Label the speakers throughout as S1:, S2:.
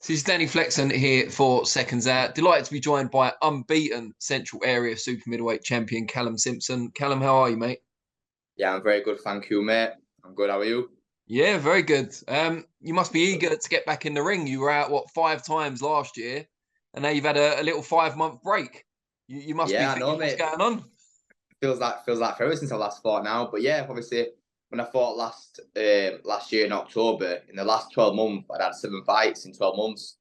S1: This is Danny Flexon here for Seconds Out. Delighted to be joined by Unbeaten Central Area super middleweight champion Callum Simpson. Callum, how are you, mate?
S2: Yeah, I'm very good, thank you, mate. I'm good. How are you?
S1: Yeah, very good. You must be eager to get back in the ring. You were out, what, 5 times last year, and now you've had a little 5-month break. You must be
S2: Yeah, I know,
S1: thinking, what's
S2: mate.
S1: going on?
S2: Feels like forever since I last fought now. But yeah, obviously, when I fought last year in October, in the last 12 months, I'd had 7 fights in 12 months.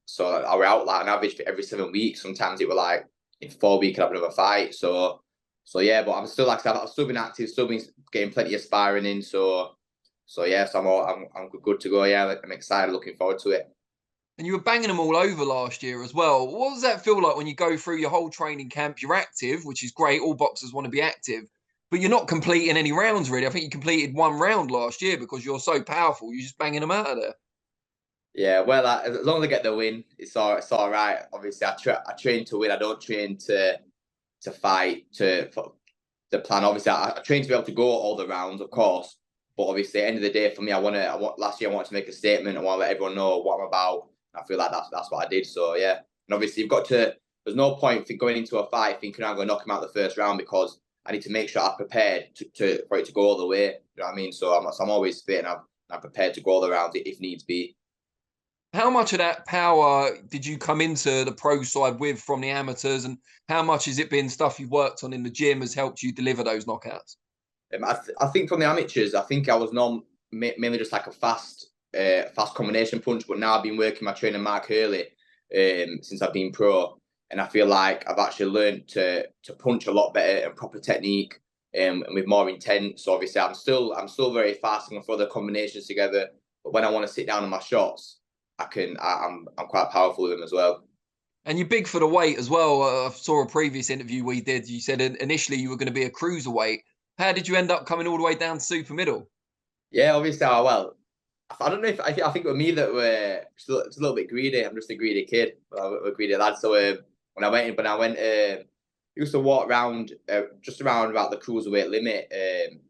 S2: So I were out like an average for every 7 weeks. Sometimes it were like in 4 weeks I'd have another fight. So yeah, but I'm still like I've still been active, still been getting plenty of sparring in. So yeah, so I'm good to go. Yeah, I'm excited, looking forward to it.
S1: And you were banging them all over last year as well. What does that feel like when you go through your whole training camp? You're active, which is great. All boxers want to be active, but you're not completing any rounds really. I think you completed 1 round last year because you're so powerful. You're just banging them out of there.
S2: Yeah, well, as long as I get the win, it's all right. Obviously, I train to win. I don't train to fight for the plan. Obviously, I train to be able to go all the rounds, of course. But obviously, at the end of the day, for me, last year I wanted to make a statement. I want to let everyone know what I'm about. I feel like that's what I did. So yeah, and obviously you've got to. There's no point for going into a fight thinking I'm going to knock him out the first round because I need to make sure I'm prepared for it to go all the way. You know what I mean? So I'm always fit and I'm prepared to go all the rounds if needs be.
S1: How much of that power did you come into the pro side with from the amateurs, and how much has it been stuff you've worked on in the gym has helped you deliver those knockouts?
S2: I think from the amateurs, I think I was mainly just like a fast combination punch. But now I've been working my trainer Mark Hurley since I've been pro, and I feel like I've actually learned to punch a lot better and proper technique, and with more intent. So obviously I'm still very fast and throw the combinations together. But when I want to sit down on my shots, I'm quite powerful with them as well.
S1: And you're big for the weight as well. I saw a previous interview we did. You said initially you were going to be a cruiserweight. How did you end up coming all the way down to super middle?
S2: Yeah, obviously, well, I don't know if I think with me that we're just a little bit greedy. I'm just a greedy kid. We're a greedy lad. So when I went, used to walk around just around about the cruiserweight limit,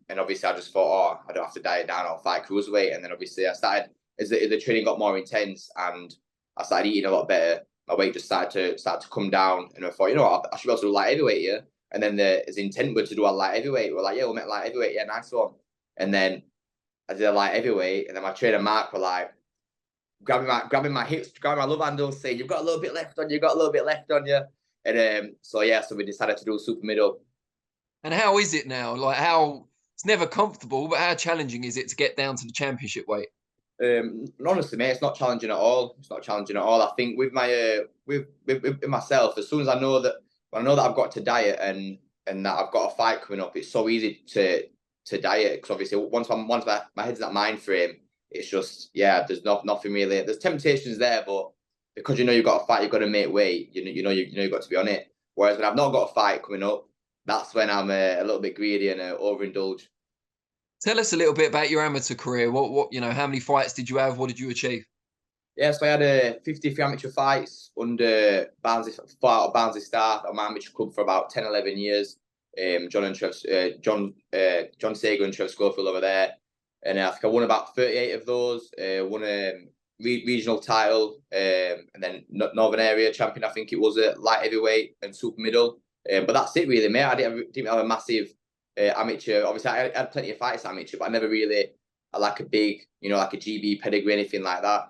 S2: and obviously I just thought, oh, I don't have to diet down. I'll fight cruiserweight, and then obviously I started as the training got more intense, and I started eating a lot better. My weight just started to come down, and I thought, you know what, I should be able to do light heavyweight here. And then his intent was to do a light heavyweight. We're like, yeah, we'll make light heavyweight. Yeah, nice one. And then I did a light heavyweight, and then my trainer Mark were like grabbing my hips, grabbing my love handles, saying, "You've got a little bit left on you. You've got a little bit left on you." And so yeah, so we decided to do super middle.
S1: And how is it now? Like how it's never comfortable, but how challenging is it to get down to the championship weight?
S2: Honestly, mate, it's not challenging at all. It's not challenging at all. I think with my with myself, as soon as I know that when I know that I've got to diet and that I've got a fight coming up, it's so easy to diet because obviously once my head's in that mind frame, it's just yeah. There's nothing really. There's temptations there, but because you know you've got a fight, you've got to make weight. You know you've got to be on it. Whereas when I've not got a fight coming up, that's when I'm a little bit greedy and overindulge.
S1: Tell us a little bit about your amateur career. What how many fights did you have? What did you achieve?
S2: Yeah, so I had 53 amateur fights under Barnsley, fought at Barnsley Star at my amateur club for about 10, 11 years. John and Trev, John Sager and Trev Schofield over there. And I think I won about 38 of those. Won a regional title, and then Northern Area champion, I think it was at light heavyweight and super middle. But that's it really, mate. I didn't have a massive amateur. Obviously, I had plenty of fights amateur, but I never really had like a big, like a GB pedigree, anything like that.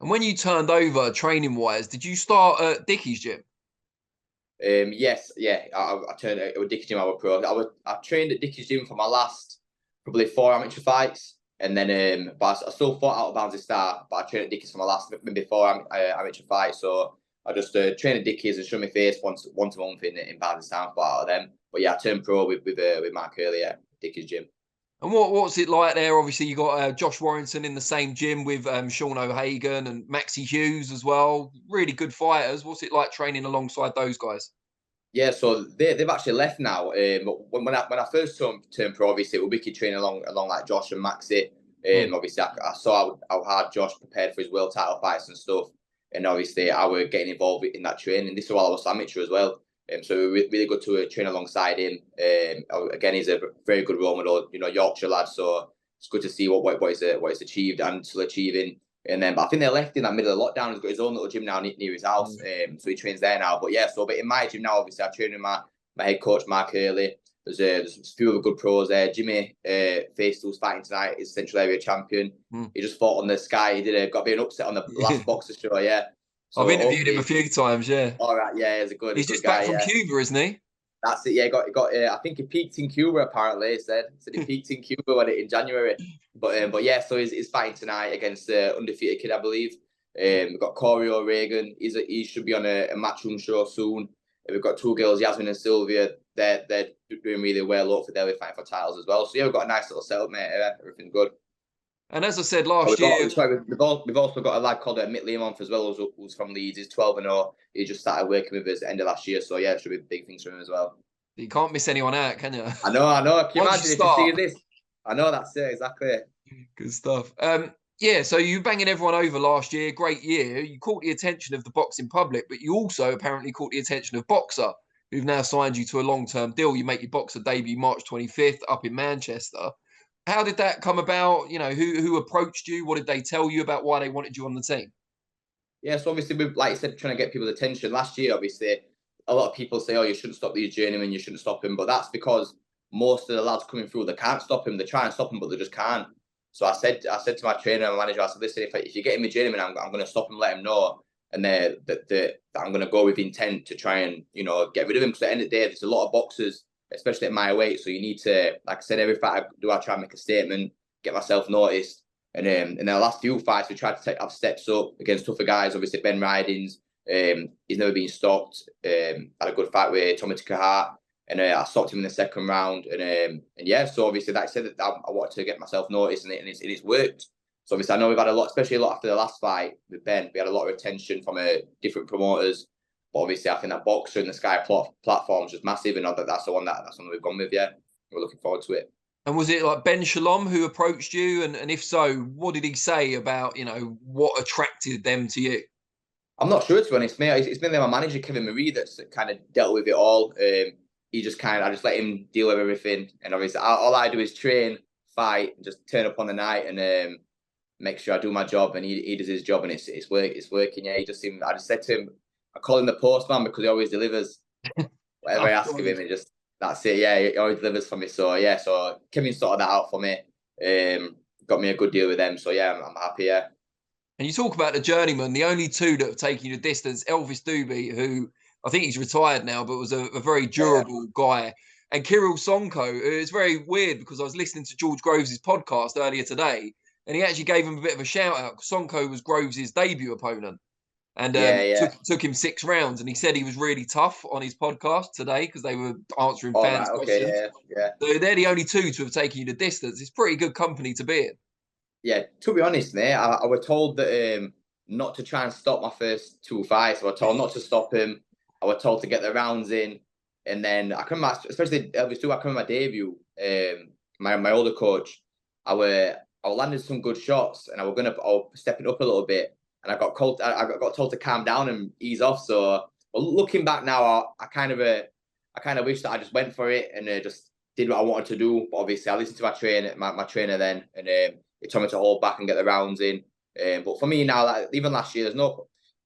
S1: And when you turned over training wise, did you start at Dickies Gym?
S2: Yes, yeah. I turned it was Dickies Gym. I trained at Dickies Gym for my last probably 4 amateur fights, and then but I still fought out of Barnsley Star. But I trained at Dickies for my last maybe 4 amateur fights. So I just trained at Dickies and show my face once a month in Barnsley Star. Fought out of them. But yeah, I turned pro with Mark earlier, Dickies Gym.
S1: And what's it like there? Obviously, you got Josh Warrington in the same gym with Sean O'Hagan and Maxie Hughes as well. Really good fighters. What's it like training alongside those guys?
S2: Yeah, so they've actually left now. But when I first turned pro, obviously it was wicked training along like Josh and Maxie. Obviously I saw how hard Josh prepared for his world title fights and stuff, and obviously I was getting involved in that training. This is while I was amateur as well. So it was really good to train alongside him. Again, he's a very good role model, Yorkshire lad. So it's good to see what he's achieved and still achieving. And then, but I think they left in that middle of lockdown. He's got his own little gym now near his house, so he trains there now. But yeah, but in my gym now, obviously, I train with my head coach Mark Hurley. There's a few other good pros there. Jimmy Faistal's fighting tonight. He's Central Area champion. He just fought on the Sky. He got a bit of an upset on the last boxer show. Yeah,
S1: so I've interviewed him a few times. Yeah.
S2: All right. Yeah, he's a good.
S1: He's just back from Cuba, isn't he?
S2: That's it. Yeah, he got. I think he peaked in Cuba. Apparently, he said he peaked in Cuba in January. But yeah, so he's fighting tonight against the undefeated kid, I believe. We've got Corey O'Regan. He should be on a matchroom show soon. We've got two girls, Yasmin and Sylvia. They're doing really well. Hopefully they'll be fighting for titles as well. So yeah, we've got a nice little setup, mate. Yeah, everything's good.
S1: And as I said last year,
S2: we've also got a lad called Mick Leamonth as well, who's from Leeds. He's 12-0. He just started working with us at the end of last year. So yeah, it should be big things for him as well.
S1: You can't miss anyone out, can you?
S2: I know. Can you imagine if you see this? I know, that's it, exactly.
S1: Good stuff. Yeah, so you banging everyone over last year, great year. You caught the attention of the boxing public, but you also apparently caught the attention of Boxer, who've now signed you to a long-term deal. You make your Boxer debut March 25th up in Manchester. How did that come about? You know, who approached you? What did they tell you about why they wanted you on the team?
S2: Yeah, so obviously, like you said, trying to get people's attention. Last year, obviously, a lot of people say, oh, you shouldn't stop these journeymen, you shouldn't stop him. But that's because most of the lads coming through, they can't stop him. They try and stop him, but they just can't. So I said to my trainer and manager, I said, listen, if you get him a journeyman, I'm going to stop him, let him know. And that I'm going to go with intent to try and, get rid of him. Because at the end of the day, there's a lot of boxers, especially at my weight. So you need to, like I said, every fight I try and make a statement, get myself noticed. And in the last few fights, we tried to have steps up against tougher guys. Obviously, Ben Ridings, he's never been stopped. Had a good fight with Tommy Takahart. And I stopped him in the second round. And yeah, so obviously, like I said, that I wanted to get myself noticed, and it's worked. So obviously, I know we've had a lot, especially a lot after the last fight with Ben. We had a lot of attention from different promoters. But obviously, I think that Boxer and the Sky platform is just massive, and that's the one we've gone with. Yeah, we're looking forward to it.
S1: And was it like Ben Shalom who approached you? And if so, what did he say about what attracted them to you?
S2: I'm not sure, to be honest, mate. It's been my manager Kevin Marie that's kind of dealt with it all. I just let him deal with everything, and obviously all I do is train, fight, and just turn up on the night and make sure I do my job, and he does his job, and it's working. Yeah, I just said to him, I call him the postman because he always delivers. Whatever I ask of him, that's it. Yeah, he always delivers for me. So yeah, so Kevin sorted that out for me. Got me a good deal with them. So yeah, I'm happy. Yeah.
S1: And you talk about the journeyman, the only two that have taken you the distance, Elvis Doobie, who I think he's retired now, but was a very durable guy. And Kirill Sonko. It's very weird because I was listening to George Groves' podcast earlier today, and he actually gave him a bit of a shout out. Sonko was Groves' debut opponent, and took him 6 rounds. And he said he was really tough on his podcast today because they were answering fans' questions.
S2: Yeah.
S1: So they're the only two to have taken you the distance. It's pretty good company to be in.
S2: Yeah, to be honest, mate, I was told that not to try and stop my first 2 fights. I was told not to stop him. I was told to get the rounds in, and then I come back, especially Elvis too. I come in my debut. My older coach, I landed some good shots, and I was stepping up a little bit, and I got told to calm down and ease off. So, looking back now, I kind of wish that I just went for it and just did what I wanted to do. But obviously, I listened to my trainer then, and he told me to hold back and get the rounds in. But for me now, like even last year,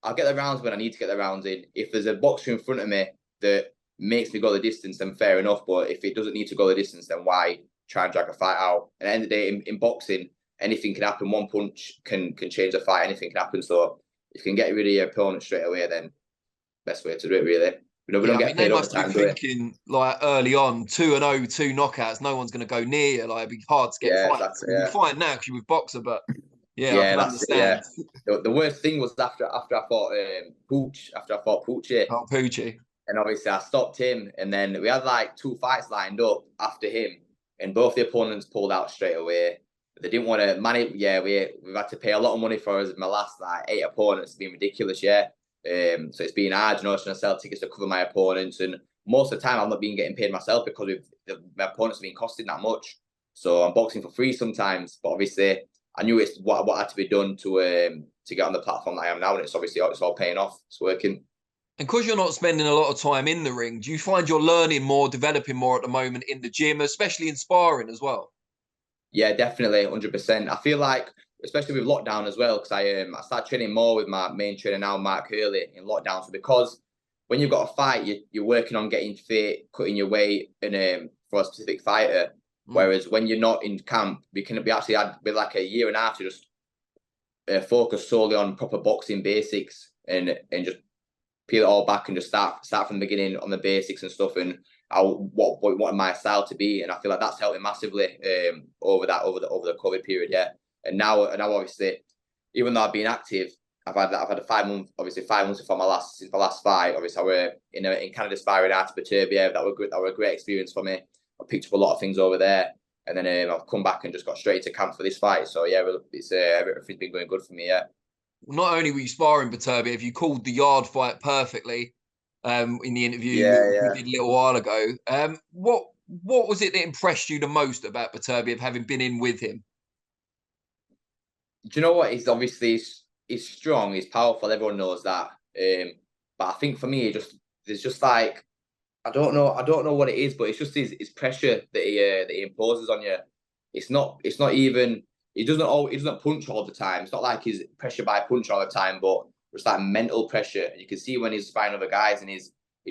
S2: I'll get the rounds when I need to get the rounds in. If there's a boxer in front of me that makes me go the distance, then fair enough. But if it doesn't need to go the distance, then why try and drag a fight out? At the end of the day, in boxing, anything can happen. One punch can change the fight. Anything can happen. So if you can get rid of your opponent straight away, then best way to do it, really. We don't get paid all the time.
S1: Thinking like early on, 2-0, 2 knockouts. No one's going to go near you. Like it'd be hard to get fights. Exactly, you fight now because you're with Boxer, but I understand.
S2: The worst thing was after I fought Pooch. After I fought Poochie.
S1: Oh, Poochie.
S2: And obviously I stopped him, and then we had like 2 fights lined up after him, and both the opponents pulled out straight away. They didn't want to manage. Yeah, we've had to pay a lot of money for us. My last 8 opponents. It's been ridiculous. Yeah. So it's been hard, trying to sell tickets to cover my opponents, and most of the time I'm not being getting paid myself because my opponents have been costing that much. So I'm boxing for free sometimes, but obviously I knew it's what had to be done to get on the platform that I am now, and it's all paying off. It's working.
S1: And because you're not spending a lot of time in the ring, do you find you're learning more, developing more at the moment in the gym, especially in sparring as well?
S2: Yeah, definitely, 100%. I feel like especially with lockdown as well, because I started training more with my main trainer now, Mark Hurley, in lockdown. So because when you've got a fight, you're working on getting fit, cutting your weight, and for a specific fighter. Whereas when you're not in camp, we actually had with like a year and a half to just focus solely on proper boxing basics and just peel it all back and just start from the beginning on the basics and stuff, and what my style to be. And I feel like that's helped me massively over the COVID period. Yeah. And now obviously, even though I've been active, I've had a 5 month, obviously 5 months since my last fight. Obviously, I were in Canada sparring Artur Beterbiev. That were a great experience for me. I picked up a lot of things over there, and then I've come back and just got straight to camp for this fight. So yeah, it's everything's been going good for me. Yeah.
S1: Not only were you sparring Beterbiev, you called the yard fight perfectly in the interview we did a little while ago. What was it that impressed you the most about Beterbiev, having been in with him?
S2: Do you know what? He's strong, he's powerful. Everyone knows that. But I think for me, there's just like I don't know what it is, but it's just his pressure that he imposes on you. It's not even he doesn't punch all the time. It's not like he's pressure by punch all the time, but it's like mental pressure. You can see when he's fighting other guys and he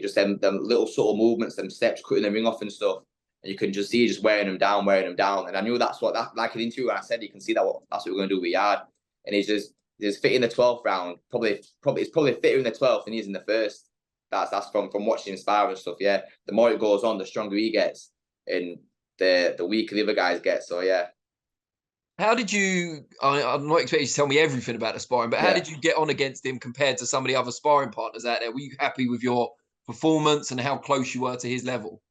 S2: just them little subtle movements, them steps, cutting the ring off and stuff. And you can just see just wearing him down. And I knew that's what like in the interview when I said you can see that's what we're gonna do with Yard. And he's fit in the 12th round. It's probably fitter in the 12th than he is in the first. That's from watching him spar and stuff. Yeah. The more it goes on, the stronger he gets, and the weaker the other guys get. So yeah.
S1: How did you? I'm not expecting you to tell me everything about the sparring, but how did you get on against him compared to some of the other sparring partners out there? Were you happy with your performance and how close you were to his level?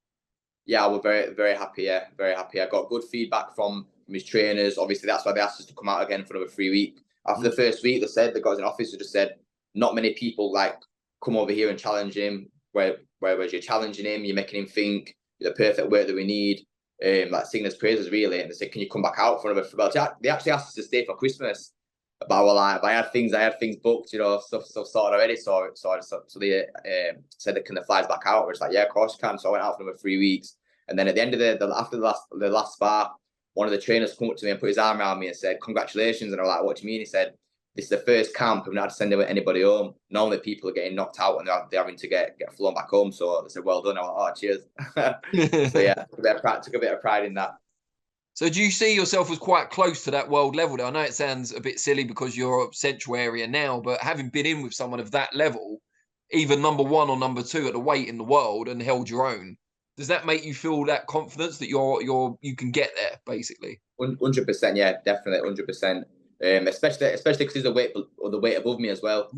S2: Yeah, I was very, very happy. Yeah, very happy. I got good feedback from his trainers. Obviously, that's why they asked us to come out again for another 3 weeks. After the first week, the guys in office just said, not many people like come over here and challenge him. Whereas you're challenging him, you're making him think you're the perfect weight that we need. Like singing his praises really, and they said, "Can you come back out for another?" Well, they actually asked us to stay for Christmas, but I had things booked, stuff sorted already. So they said, "Can the flies back out?" We're just like, "Yeah, of course you can." So I went out for another 3 weeks, and then at the end of after the last spar, one of the trainers come up to me and put his arm around me and said, "Congratulations!" And I'm like, "What do you mean?" He said, "This is the first camp. We've not had to send anybody home. Normally people are getting knocked out and they're having to get flown back home." So they said, "Well done." I went, "Oh, cheers." So yeah, took a bit of pride in that.
S1: So do you see yourself as quite close to that world level? I know it sounds a bit silly because you're Central Area now, but having been in with someone of that level, either number 1 or number 2 at the weight in the world and held your own, does that make you feel that confidence that you can get there basically?
S2: 100%, yeah, definitely 100%. Especially because he's the weight above me as well.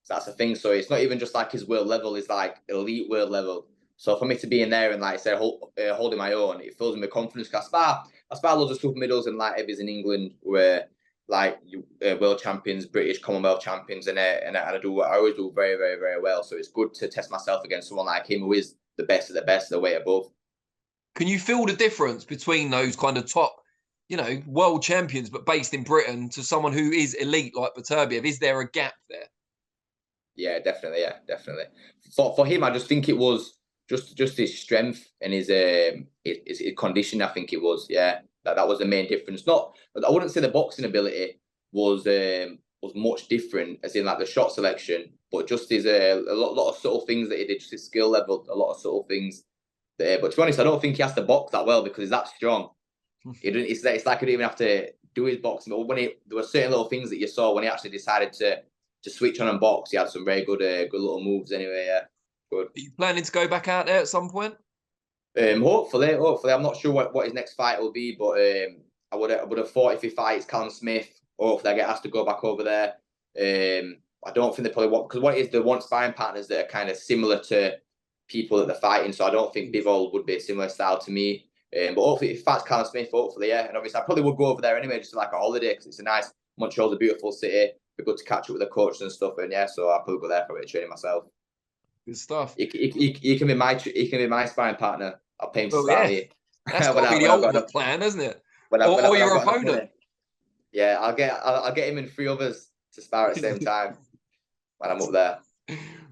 S2: So that's the thing. So it's not even just like his world level; it's like elite world level. So for me to be in there and like I said, holding my own, it fills me with confidence. Cause I spar loads of super middles and light heavies in England, where like world champions, British Commonwealth champions, and I always do very, very, very well. So it's good to test myself against someone like him who is the best of the best, the way above.
S1: Can you feel the difference between those kind of top, world champions, but based in Britain, to someone who is elite like Beterbiev? Is there a gap there?
S2: Yeah, definitely. Yeah, definitely. For him, I just think it was just his strength and his condition. I think it was. Yeah, that was the main difference. Not, I wouldn't say the boxing ability was much different, as in like the shot selection, but just his a lot of subtle things that he did, just his skill level, a lot of subtle things there. But to be honest, I don't think he has to box that well because he's that strong. It's like he didn't even have to do his boxing. But there were certain little things that you saw when he actually decided to switch on and box. He had some very good little moves anyway. Yeah, good.
S1: Are you planning to go back out there at some point?
S2: Hopefully, I'm not sure what his next fight will be, but I would have fought if he fights Callum Smith. Hopefully, I get asked to go back over there. I don't think they probably want, because what it is, they want sparring partners that are kind of similar to people that they're fighting. So I don't think Bivol would be a similar style to me. But hopefully, if he fights Callum Smith, hopefully, yeah. And obviously, I probably would go over there anyway, just like a holiday, because it's a nice. Montreal's a beautiful city. Be good to catch up with the coaches and stuff. And yeah, so I'll probably go there for a bit of training myself.
S1: Good stuff.
S2: He can be my sparring partner. I'll pay him to spar me.
S1: That's got to be the ultimate plan, isn't it? Or your opponent.
S2: Yeah, I'll get him and 3 others to spar at the same time when I'm up there.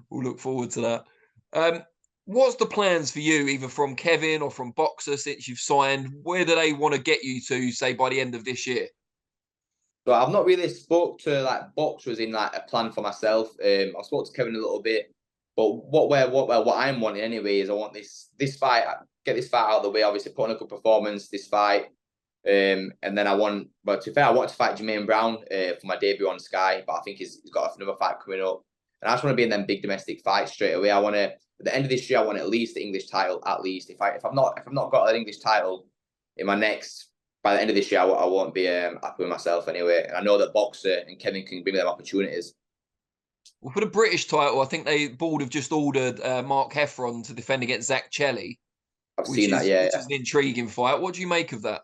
S1: We'll look forward to that. What's the plans for you, either from Kevin or from Boxer, since you've signed? Where do they want to get you to, say, by the end of this year?
S2: So I've not really spoke to like boxers in like a plan for myself. I spoke to Kevin a little bit, but what I'm wanting anyway is I want this fight, get this fight out of the way. Obviously, put on a good performance this fight, and then I want to fight Jermaine Brown for my debut on Sky, but I think he's got another fight coming up, and I just want to be in them big domestic fights straight away. I want to, at the end of this year, I want at least the English title. At least if I've not got an English title in my next. By the end of this year, I won't be happy with myself anyway. And I know that Boxer and Kevin can bring them opportunities.
S1: Well, for the British title, I think the board have just ordered Mark Heffron to defend against Zach Chelli.
S2: I've seen that,
S1: which is an intriguing fight. What do you make of that?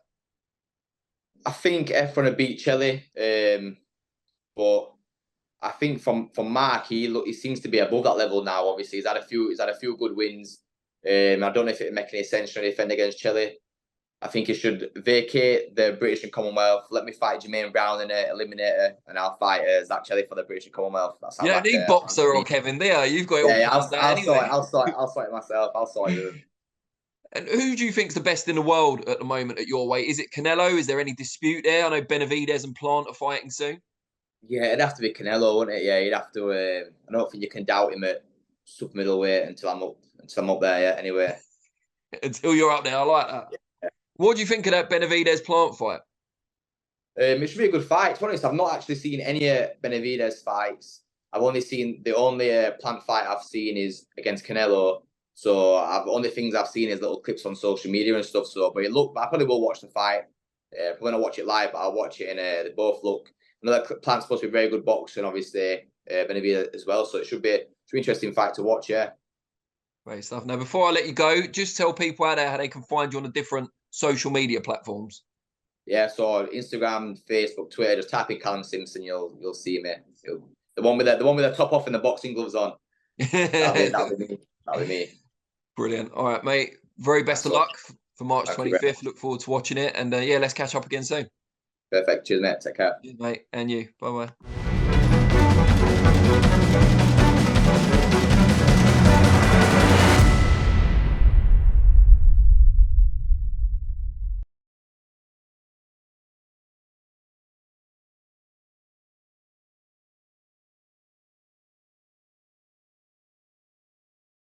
S2: I think Heffron will beat Chelli, but I think from Mark, he seems to be above that level now. Obviously, he's had a few good wins. I don't know if it would make any sense to defend against Chelli. I think he should vacate the British and Commonwealth. Let me fight Jermaine Brown in an eliminator, and I'll fight Zach Chelli for the British and Commonwealth. That's how.
S1: You don't need Boxer or Kevin there. You've got it all planned out anyway.
S2: I'll sort it myself. I'll sort it.
S1: And who do you think's the best in the world at the moment at your weight? Is it Canelo? Is there any dispute there? I know Benavidez and Plant are fighting soon.
S2: Yeah, it'd have to be Canelo, wouldn't it? Yeah, you'd have to. I don't think you can doubt him at super-middleweight until I'm up there. Yeah, anyway.
S1: Until you're up there, I like that. Yeah. What do you think of that Benavidez Plant fight?
S2: It should be a good fight. To be honest, I've not actually seen any Benavidez fights. I've only seen the only Plant fight I've seen is against Canelo. So only things I've seen is little clips on social media and stuff. So, but I probably will watch the fight. Probably not watch it live, but I'll watch it. And they both look. Another Plant's supposed to be a very good boxer, and obviously Benavidez as well. So it should be an interesting fight to watch. Yeah.
S1: Great stuff. Now, before I let you go, just tell people out there how they can find you on the different social media platforms.
S2: Yeah, so Instagram, Facebook, Twitter, just type in Callum Simpson, you'll see me. The one with the top off and the boxing gloves on. That'll be me.
S1: Brilliant. All right, mate. Very best of luck for March 25th. Look forward to watching it. And yeah, let's catch up again soon.
S2: Perfect. Cheers, mate. Take care.
S1: Cheers, mate. And you. Bye-bye.